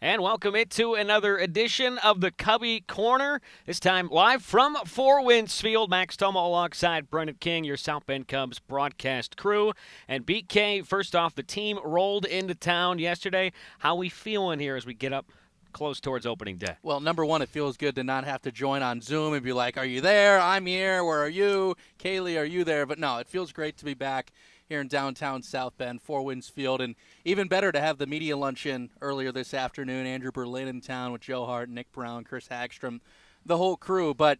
And welcome into another edition of the Cubbie Corner. This time live from Four Winds Field. Max Thoma alongside Brendan King, your South Bend Cubs broadcast crew. And BK, first off, the team rolled into town yesterday. How we feeling here as we get up close towards opening day? Well, number one, it feels good to not have to join on Zoom and be like, are you there? I'm here. Where are you? Kaylee, are you there? But no, it feels great to be back here in downtown South Bend, Four Winds Field, and even better to have the media luncheon earlier this afternoon. Andrew Berlin in town with Joe Hart, Nick Brown, Chris Hagstrom, the whole crew. But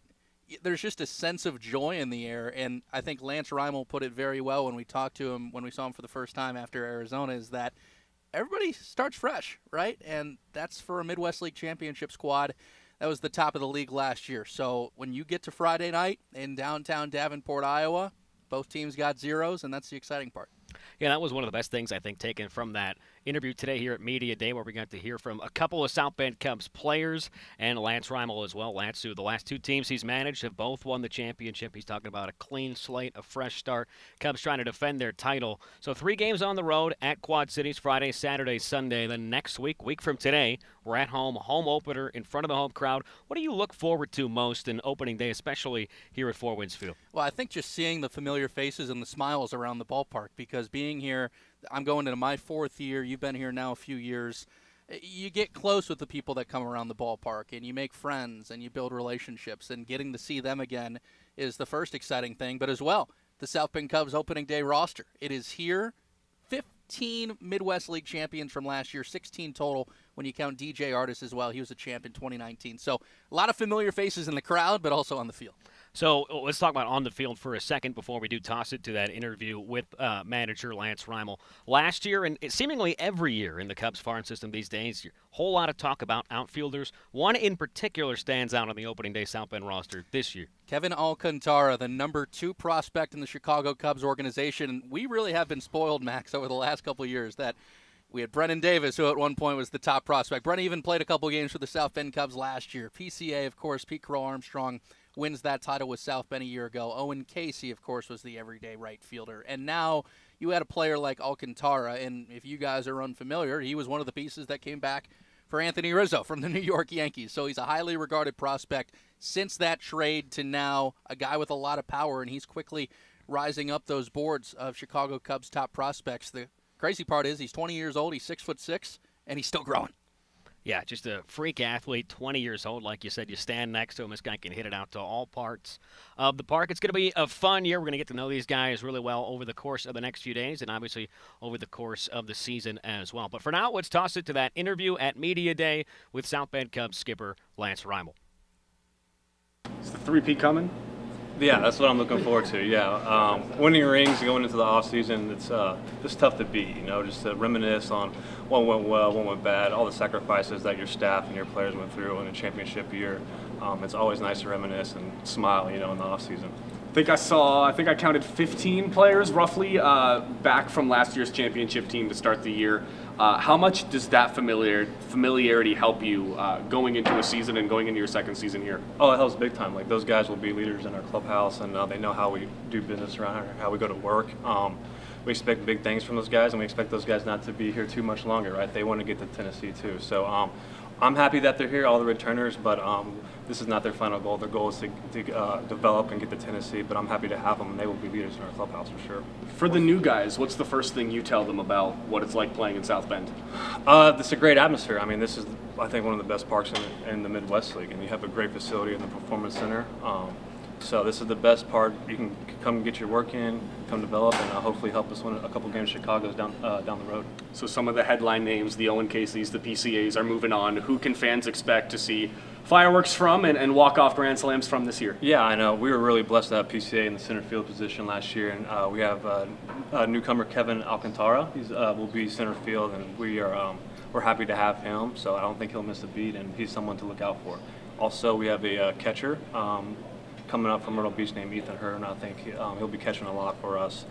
there's just a sense of joy in the air, and I think Lance Rymel put it very well when we talked to him, when we saw him for the first time after Arizona, is that everybody starts fresh, right? And that's for a Midwest League championship squad. That was the top of the league last year. So when you get to Friday night in downtown Davenport, Iowa, both teams got zeros, and that's the exciting part. Yeah, that was one of the best things, I think, taken from that interview today here at Media Day, where we got to hear from a couple of South Bend Cubs players and Lance Rymel as well. Lance, who the last two teams he's managed have both won the championship. He's talking about a clean slate, a fresh start. Cubs trying to defend their title. So 3 games on the road at Quad Cities, Friday, Saturday, Sunday. Then next week from today, we're at home opener in front of the home crowd. What do you look forward to most in opening day, especially here at Four Winds Field? Well, I think just seeing the familiar faces and the smiles around the ballpark, because being here, I'm going into my 4th year. You've been here now a few years. You get close with the people that come around the ballpark, and you make friends, and you build relationships, and getting to see them again is the first exciting thing. But as well, the South Bend Cubs opening day roster. It is here. 15 Midwest League champions from last year, 16 total when you count DJ Artis as well. He was a champ in 2019. So a lot of familiar faces in the crowd, but also on the field. So let's talk about on the field for a second before we do toss it to that interview with manager Lance Rymel. Last year, and seemingly every year in the Cubs farm system these days, a whole lot of talk about outfielders. One in particular stands out on the opening day South Bend roster this year. Kevin Alcantara, the number 2 prospect in the Chicago Cubs organization. We really have been spoiled, Max, over the last couple of years that we had Brennan Davis, who at one point was the top prospect. Brennan even played a couple of games for the South Bend Cubs last year. PCA, of course, Pete Crow Armstrong wins that title with South Bend a year ago. Owen Casey, of course, was the everyday right fielder. And now you had a player like Alcantara, and if you guys are unfamiliar, he was one of the pieces that came back for Anthony Rizzo from the New York Yankees. So he's a highly regarded prospect since that trade to now, a guy with a lot of power, and he's quickly rising up those boards of Chicago Cubs top prospects. The crazy part is he's 20 years old, he's 6'6", and he's still growing. Yeah, just a freak athlete, 20 years old. Like you said, you stand next to him. This guy can hit it out to all parts of the park. It's going to be a fun year. We're going to get to know these guys really well over the course of the next few days and obviously over the course of the season as well. But for now, let's toss it to that interview at Media Day with South Bend Cubs skipper Lance Rymel. Is the 3P coming? Yeah, that's what I'm looking forward to. Yeah, winning rings going into the off season, it's tough to beat. Just to reminisce on what went well, what went bad, all the sacrifices that your staff and your players went through in a championship year. It's always nice to reminisce and smile, in the off season. I think I counted 15 players roughly back from last year's championship team to start the year. How much does that familiarity help you going into a season and going into your second season here? Oh, it helps big time. Like, those guys will be leaders in our clubhouse, and they know how we do business around here, how we go to work. We expect big things from those guys, and we expect those guys not to be here too much longer, right? They want to get to Tennessee too. So I'm happy that they're here, all the returners, but this is not their final goal. Their goal is to develop and get to Tennessee, but I'm happy to have them, and they will be leaders in our clubhouse for sure. For the new guys, what's the first thing you tell them about what it's like playing in South Bend? This is a great atmosphere. I mean, this is, I think, one of the best parks in the Midwest League, and you have a great facility in the Performance Center. So this is the best part. You can come get your work in, come develop, and hopefully help us win a couple games Chicago's down the road. So some of the headline names, the Owen Caseys, the PCAs, are moving on. Who can fans expect to see fireworks from and walk-off grand slams from this year? Yeah, I know. We were really blessed to have PCA in the center field position last year, and we have newcomer Kevin Alcantara. He will be center field, and we're happy to have him. So I don't think he'll miss a beat, and he's someone to look out for. Also, we have a catcher coming up from Myrtle Beach named Ethan Hearn. I think he'll be catching a lot for us.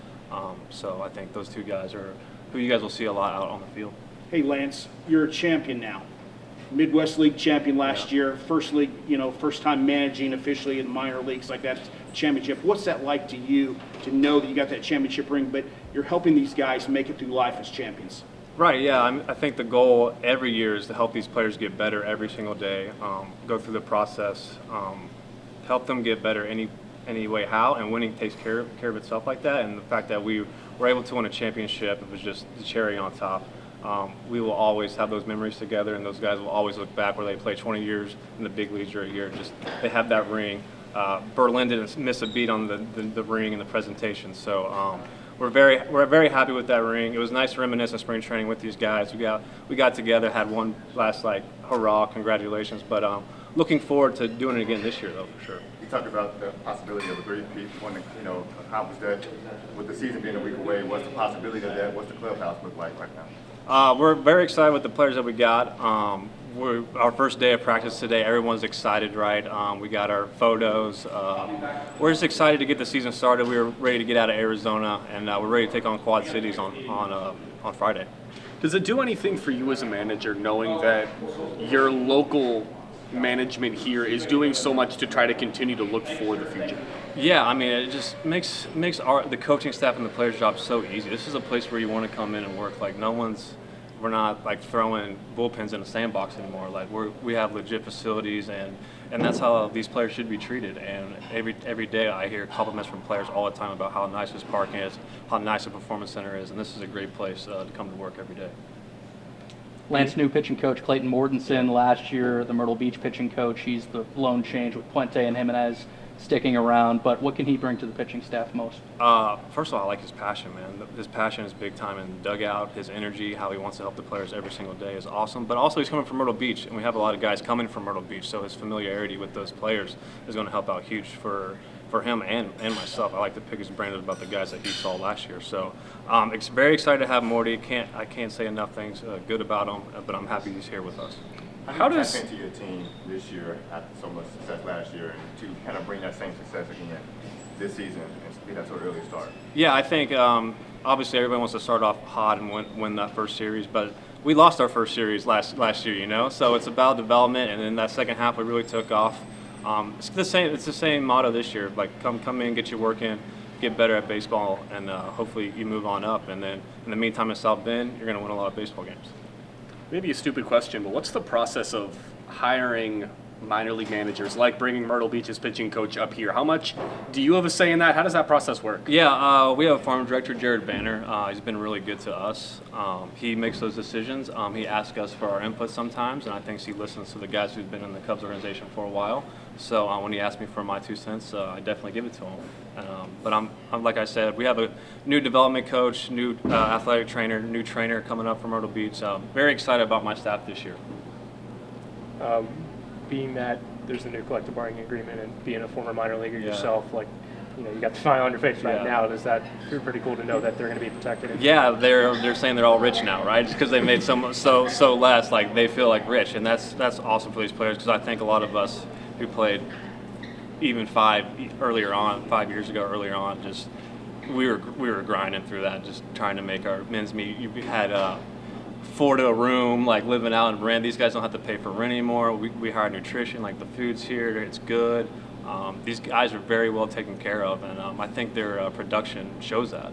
So I think those two guys are who you guys will see a lot out on the field. Hey, Lance, you're a champion now. Midwest League champion last year, first league, first time managing officially in minor leagues like that championship. What's that like to you to know that you got that championship ring, but you're helping these guys make it through life as champions? Right, yeah. I think the goal every year is to help these players get better every single day, go through the process, help them get better any way how, and winning takes care of itself like that. And the fact that we were able to win a championship, it was just the cherry on top. We will always have those memories together, and those guys will always look back where they play 20 years in the big leagues or a year. Just they have that ring. Berlin didn't miss a beat on the ring and the presentation, so. We're very happy with that ring. It was nice to reminisce on spring training with these guys. We got together, had one last hurrah, congratulations. But looking forward to doing it again this year though, for sure. You talked about the possibility of a three-peat, want to accomplish that. With the season being a week away, what's the possibility of that? What's the clubhouse look like right now? We're very excited with the players that we got. Our first day of practice today, everyone's excited, right? We got our photos. We're just excited to get the season started. We were ready to get out of Arizona, and we're ready to take on Quad Cities on Friday. Does it do anything for you as a manager knowing that your local management here is doing so much to try to continue to look for the future? Yeah, I mean, it just makes the coaching staff and the players' job so easy. This is a place where you want to come in and work. We're not throwing bullpens in a sandbox anymore. We have legit facilities, and that's how these players should be treated. And every day I hear compliments from players all the time about how nice this park is, how nice the performance center is, and this is a great place to come to work every day. Lance, new pitching coach Clayton Mortensen last year, the Myrtle Beach pitching coach. He's the lone change with Puente and Jimenez sticking around, but what can he bring to the pitching staff most? First of all, I like his passion, man. His passion is big time in the dugout. His energy, how he wants to help the players every single day is awesome. But also he's coming from Myrtle Beach, and we have a lot of guys coming from Myrtle Beach, so his familiarity with those players is going to help out huge for him and myself. I like to pick his brain about the guys that he saw last year. So it's very excited to have Morty. I can't say enough things good about him, but I'm happy he's here with us. How do you tap into your team this year after so much success last year, and to kind of bring that same success again this season and get that to an early start? Yeah, I think obviously everybody wants to start off hot and win that first series, but we lost our first series last year, so it's about development, and then that second half we really took off. It's the same motto this year. Come in, get your work in, get better at baseball, and hopefully you move on up. And then in the meantime in South Bend, you're going to win a lot of baseball games. Maybe a stupid question, but what's the process of hiring minor league managers, like bringing Myrtle Beach's pitching coach up here? How much do you have a say in that? How does that process work? Yeah, we have a farm director, Jared Banner. He's been really good to us. He makes those decisions. He asks us for our input sometimes, and I think he listens to the guys who've been in the Cubs organization for a while. So when he asks me for my 2 cents, I definitely give it to him. But I'm like I said, we have a new development coach, new athletic trainer, new trainer coming up from Myrtle Beach. Very excited about my staff this year. Being that there's a new collective bargaining agreement and being a former minor leaguer yourself, you got the smile on your face right now. Does that feel pretty cool to know that they're going to be protected? Yeah, they're saying they're all rich now, right? Just because they made so less, they feel rich, and that's awesome for these players, because I think a lot of us who played even 5 years ago earlier on, just we were grinding through that, just trying to make our men's meet. You had 4 to a room, living out in Brand. These guys don't have to pay for rent anymore. We hire nutrition, the food's here, it's good. These guys are very well taken care of, and I think their production shows that.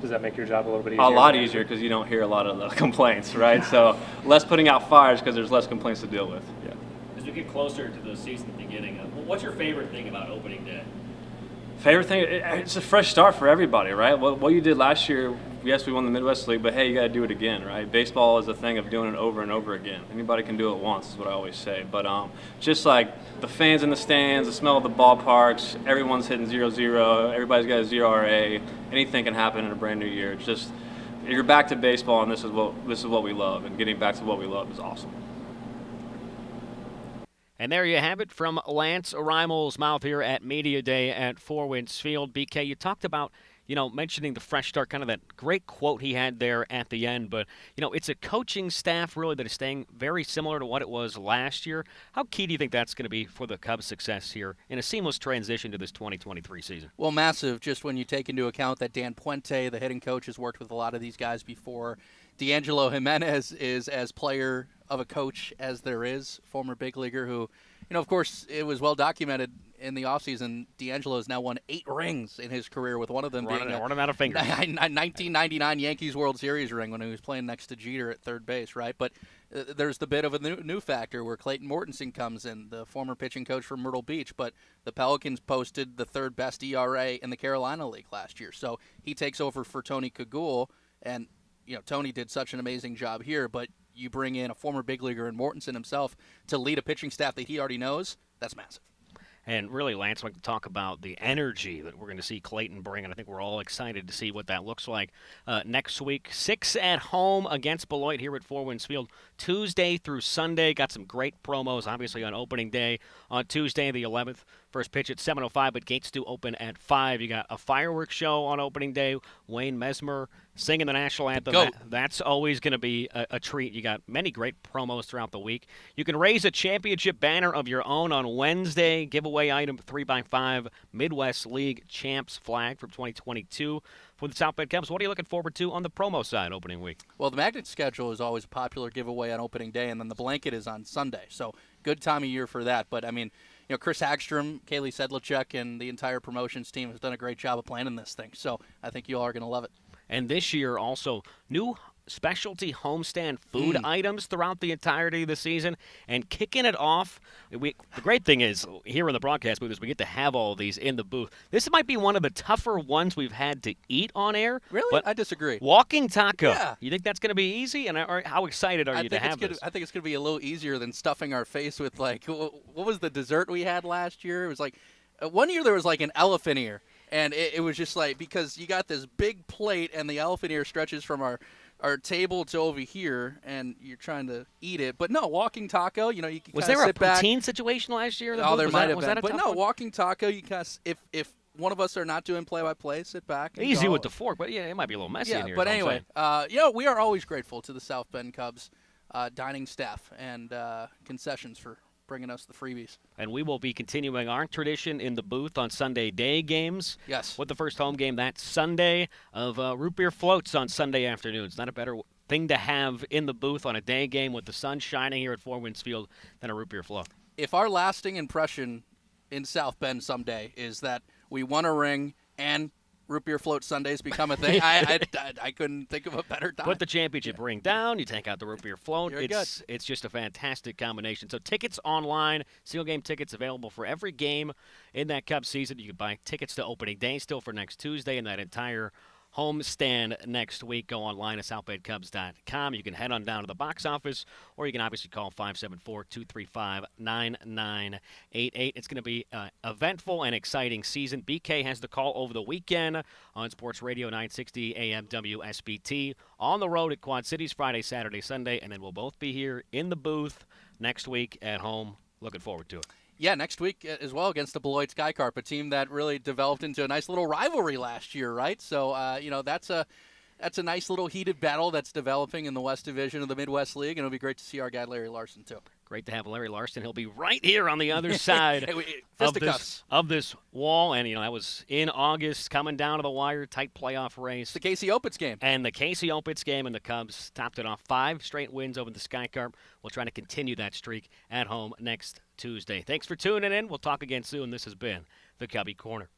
Does that make your job a little bit easier? A lot easier, because you don't hear a lot of the complaints, right? So less putting out fires because there's less complaints to deal with. Yeah. As we get closer to the season beginning, what's your favorite thing about opening day? Favorite thing? It's a fresh start for everybody, right? What you did last year, yes, we won the Midwest League, but hey, you got to do it again, right? Baseball is a thing of doing it over and over again. Anybody can do it once, is what I always say. But just the fans in the stands, the smell of the ballparks, everyone's hitting 0-0, everybody's got a 0 RA. Anything can happen in a brand new year. It's just you're back to baseball, and this is what we love, and getting back to what we love is awesome. And there you have it from Lance Rymel's mouth here at Media Day at Four Winds Field. BK, you talked about, mentioning the fresh start, kind of that great quote he had there at the end. But, it's a coaching staff really that is staying very similar to what it was last year. How key do you think that's going to be for the Cubs' success here in a seamless transition to this 2023 season? Well, massive, just when you take into account that Dan Puente, the hitting coach, has worked with a lot of these guys before. D'Angelo Jimenez is as player of a coach as there is, former big leaguer who Of course, it was well documented in the offseason. D'Angelo has now won 8 rings in his career, with one of them being a running out of fingers. 1999 Yankees World Series ring when he was playing next to Jeter at third base, right? But there's the bit of a new factor where Clayton Mortensen comes in, the former pitching coach from Myrtle Beach, but the Pelicans posted the 3rd best ERA in the Carolina League last year. So he takes over for Tony Kagul, and Tony did such an amazing job here, but you bring in a former big leaguer in Mortensen himself to lead a pitching staff that he already knows, that's massive. And really, Lance, like to talk about the energy that we're going to see Clayton bring, and I think we're all excited to see what that looks like next week. 6 at home against Beloit here at Four Winds Field, Tuesday through Sunday. Got some great promos, obviously, on opening day on Tuesday the 11th. First pitch at 7:05, but gates do open at 5. You got a fireworks show on opening day. Wayne Mesmer singing the national anthem. That's always going to be a treat. You got many great promos throughout the week. You can raise a championship banner of your own on Wednesday. Giveaway item 3x5 Midwest League Champs flag from 2022 for the South Bend Cubs. What are you looking forward to on the promo side opening week? Well, the magnet schedule is always a popular giveaway on opening day, and then the blanket is on Sunday. So good time of year for that. But, I mean, Chris Hagstrom, Kaylee Sedlacek, and the entire promotions team has done a great job of planning this thing. So I think you all are going to love it. And this year also new specialty homestand food items throughout the entirety of the season. And kicking it off, the great thing is here in the broadcast booth is we get to have all of these in the booth. This might be one of the tougher ones we've had to eat on air. Really? But I disagree. Walking taco. Yeah. You think that's going to be easy? And how excited are you to have this? I think it's going to be a little easier than stuffing our face with, like, what was the dessert we had last year? It was like, one year there was like an elephant ear. And it was just like, because you got this big plate and the elephant ear stretches from our table to over here, and you're trying to eat it. But no, walking taco, you can was kind there of sit back. Was there a poutine situation last year? Oh, there might have been. That a but tough no, one? walking taco, you kind of, if one of us are not doing play-by-play, sit back. And Easy go. with the fork, but yeah, it might be a little messy in here. But anyway, we are always grateful to the South Bend Cubs dining staff and concessions for bringing us the freebies. And we will be continuing our tradition in the booth on Sunday day games. Yes. With the first home game that Sunday of root beer floats on Sunday afternoons. Not a better thing to have in the booth on a day game with the sun shining here at Four Winds Field than a root beer float. If our lasting impression in South Bend someday is that we won a ring and root beer float Sundays become a thing, I couldn't think of a better time. Put the championship ring down, you take out the root beer float. You're it's just a fantastic combination. So tickets online, single game tickets available for every game in that Cubs season. You can buy tickets to opening day still for next Tuesday and that entire home stand next week. Go online at southbendcubs.com. You can head on down to the box office, or you can obviously call 574-235-9988. It's going to be an eventful and exciting season. BK has the call over the weekend on Sports Radio 960 AM WSBT. On the road at Quad Cities Friday, Saturday, Sunday, and then we'll both be here in the booth next week at home. Looking forward to it. Yeah, next week as well against the Beloit Skycarp, a team that really developed into a nice little rivalry last year, right? So, that's a nice little heated battle that's developing in the West Division of the Midwest League, and it'll be great to see our guy Larry Larson, too. Great to have Larry Larson. He'll be right here on the other side of this wall. And, that was in August, coming down to the wire, tight playoff race. The Casey Opitz game. And the Casey Opitz game, and the Cubs topped it off 5 straight wins over the Skycarp. We'll try to continue that streak at home next Tuesday. Thanks for tuning in. We'll talk again soon. This has been the Cubbie Corner.